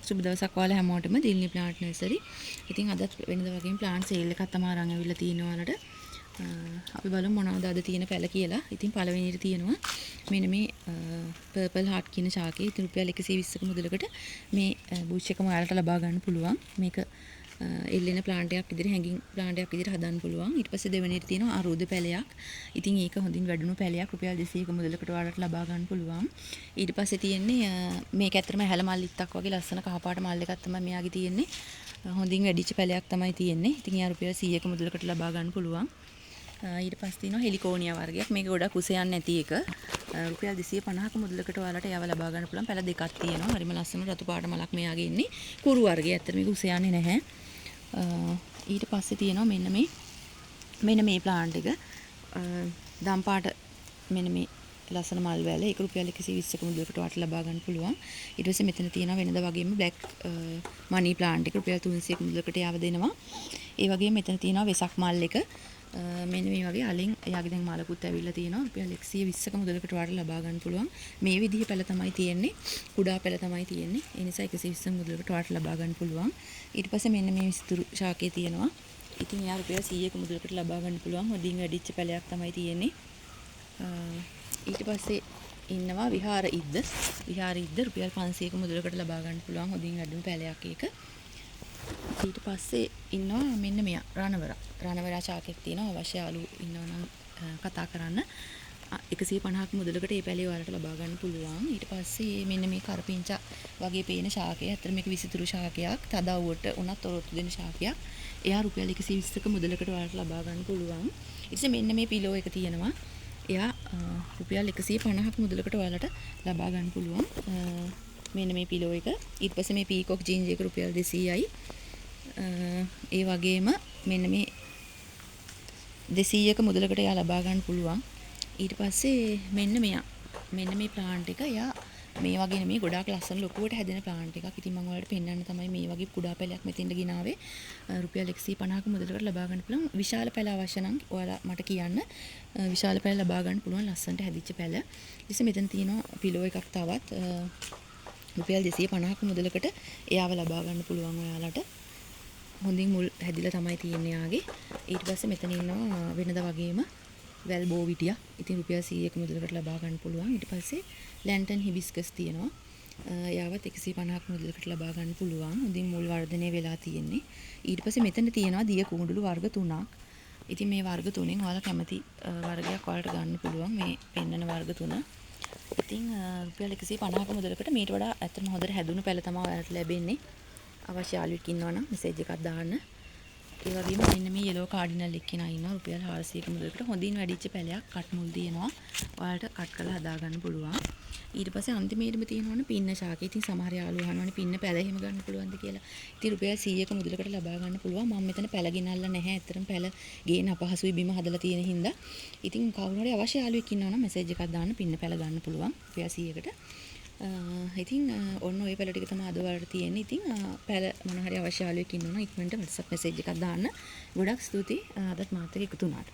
සුබ දවසක් ඔයාලා හැමෝටම දිල්නි ප්ලාන්ට් නර්සරි. ඉතින් අදත් වෙනද වගේම ප්ලාන්ට් සේල් එකක් තමයි අරන් ඇවිල්ලා තියෙනවා ඔයාලට. අපි බලමු මොනවද අද තියෙන පැල කියලා. ඉතින් පළවෙනියට තියෙනවා මෙන්න මේ පර්පල් හાર્ට් කියන ශාකේ. ඉතින් රුපියල් 120ක මුදලකට මේ බුෂ් එකම ඔයාලට ලබා ගන්න පුළුවන්. මේක එල්ලෙන ප්ලාන්ට් එකක් විදිහට හැංගින් ප්ලාන්ට් එකක් විදිහට හදන්න පුළුවන්. ඊට පස්සේ දෙවෙනියට තියෙනවා අරුද පැලයක්. ඉතින් ඒක හොඳින් වැඩුණු පැලයක් රුපියල් 200ක මුදලකට ඔයාලට ලබා ගන්න පුළුවන්. ඊට පස්සේ තියෙන්නේ මේක ඇත්තටම හැල මල්ලිත්තක් වගේ ලස්සන කහපාට මල් එකක් තමයි මෙයාගේ තියෙන්නේ. හොඳින් වැඩිච්ච පැලයක් තමයි තියෙන්නේ. ඉතින් යා රුපියල් 100ක මුදලකට ලබා ගන්න පුළුවන්. ඊට පස්සේ තියෙනවා හෙලිකෝනියා වර්ගයක්. මේක ගොඩක් උස යන්නේ නැති එක. රුපියල් 250ක මුදලකට ඔයාලට යව ලබා ගන්න පුළුවන්. පැල දෙකක් තියෙනවා. හරිම ලස්සන රතු පාට මලක් මෙයාගේ ඉන්නේ. කුරු වර්ගය. ඇත්තට මේක උස යන්නේ නැහැ. ඊට පස්සේ තියෙනවා මෙන්න මේ ප්ලාන්ට් එක. දම් පාට මෙන්න මේ ලස්සන මල් වැල. ඒක රුපියල් 120ක මුදලකට ඔයාලට ලබා ගන්න පුළුවන්. ඊට පස්සේ මෙතන තියෙනවා වෙනද වගේම බ්ලැක් මනි ප්ලාන්ට් එක රුපියල් 300ක මුදලකට යව දෙනවා. ඒ වගේම මෙතන තියෙනවා වෙසක් මල් එක. මෙන්න මේ වගේ අලින් එයාගේ දැන් මලකුත් ඇවිල්ලා තියෙනවා. රුපියල් 120ක මුදලකට ඔයාලට ලබා ගන්න පුළුවන්. මේ විදිහේ පැල තමයි තියෙන්නේ. කුඩා පැල තමයි තියෙන්නේ. ඒ නිසා 120ක මුදලකට ඔයාලට ලබා ගන්න පුළුවන්. ඊට පස්සේ මෙන්න මේ විස්තර ශාකේ තියෙනවා. ඉතින් එයා රුපියල් 100ක මුදලකට ලබා ගන්න පුළුවන්. හොඳින් වැඩිච්ච පැලයක් තමයි තියෙන්නේ. ඊට පස්සේ ඉන්නවා විහාර ඉද්ද. විහාර ඉද්ද රුපියල් 500ක මුදලකට ලබා ගන්න පුළුවන්. හොඳින් වැඩුණු පැලයක් ඒක. ඊට පස්සේ ඉන්නවා මෙන්න මෙයා රණවරා ශාකයක් තියෙනවා. අවශ්‍ය යාළු ඉන්නවා නම් කතා කරන්න. 150ක මුදලකට මේ පැලේ ඔයාලට ලබා ගන්න පුළුවන්. ඊට පස්සේ මෙන්න මේ කරපිංචා වගේ පේන ශාකය. ඇත්තට මේක විසිතුරු ශාකයක්. තදවුවට උනත් ඔරොත්තු දෙන ශාකයක්. එයා රුපියල් 120ක මුදලකට ඔයාලට ලබා ගන්න පුළුවන්. ඊට පස්සේ මෙන්න මේ පිලෝ එක තියෙනවා. එයා රුපියල් 150ක මුදලකට ඔයාලට ලබා ගන්න පුළුවන්. මෙන්න මේ පිලෝ එක. ඊට පස්සේ මේ පීකොක් ජීන්ස් එක රුපියල් 200යි. ඒ වගේම මෙන්න මේ 200ක මුදලකට එයා ලබා ගන්න පුළුවන්. ඊට පස්සේ මෙන්න මේ ප්ලාන්ට් එක එයා මේ වගේ නෙමෙයි ගොඩාක් ලස්සන ලොකුවට හැදෙන ප්ලාන්ට් එකක්. ඉතින් මම ඔයාලට පෙන්වන්න තමයි මේ වගේ කුඩා පැලයක් මෙතෙන්ට ගෙනාවේ. රුපියල් 150ක මුදලකට ලබා ගන්න පුළුවන්. විශාල පැල අවශ්‍ය නම් ඔයාලා මට කියන්න. විශාල පැල ලබා ගන්න පුළුවන් ලස්සනට හැදිච්ච පැල. ඊට මෙතන තියෙනවා පිලෝ එකක් තවත්. රුපියල් 250ක මුදලකට එයාව ලබා ගන්න පුළුවන් ඔයාලට. හොඳින් මුල් හැදිලා තමයි තියෙන්නේ යාගේ. ඊට පස්සේ මෙතන ඉන්නවා වෙනද වගේම වැල් බෝවිටියා. ඉතින් රුපියල් 100ක මුදලකට ලබා ගන්න පුළුවන්. ඊට පස්සේ ලැන්ටන් හිබිස්කස් තියෙනවා. යාවත් 150ක මුදලකට ලබා ගන්න පුළුවන්. හොඳින් මුල් වර්ධනය වෙලා තියෙන්නේ. ඊට පස්සේ මෙතන තියෙනවා දිය කුණුඩුළු වර්ග 3ක්. ඉතින් මේ වර්ග 3න් ඔයාලා කැමති වර්ගයක් ඔයාලට ගන්න පුළුවන්. මේ පෙන්නන වර්ග 3. ඉතින් රුපියල් 150ක මුදලකට මීට වඩා ඇත්තටම හොඳට හැදුණු පැල තමයි ඔයාලට ලැබෙන්නේ. අවශ්‍ය යාළුවෙක් ඉන්නවා නම් මෙසේජ් එකක් දාන්න. ඒ වගේම මෙන්න මේ yellow cardinal එක කෙනා ඉන්නවා රුපියල් 400ක මුදලකට. හොඳින් වැඩිච්ච පැලයක් කට් මුල් දිනනවා. ඔයාලට කට් කරලා හදා ගන්න පුළුවන්. ඊට පස්සේ අන්තිමේටම තියෙනවනේ පින්න ශාකය. ඉතින් සමහර යාළුවෝ අහනවනේ පින්න පැල එහෙම ගන්න පුළුවන්ද කියලා. ඉතින් රුපියල් 100ක මුදලකට ලබා ගන්න පුළුවන්. මම මෙතන පැල ගෙනල්ලා නැහැ. ඇත්තටම පැල ගේන අපහසුයි බිම හදලා තියෙන හින්දා. ඉතින් කවුරු හරි අවශ්‍ය යාළුවෙක් ඉන්නවා නම් මෙසේජ් එකක් දාන්න පින්න පැල ගන්න පුළුවන්. රුපියල් 100කට. ඉතින් ඔන්න ඔය පැල ටික තමයි අද වලට තියෙන්නේ. ඉතින් පැල මොන හරි අවශ්‍ය යාළුවෙක් ඉන්නවා නම් ඉක්මනට WhatsApp මෙසේජ් එකක් දාන්න. ගොඩක් ස්තුතියි අදත් මාත් එක්ක එකතු වුණාට.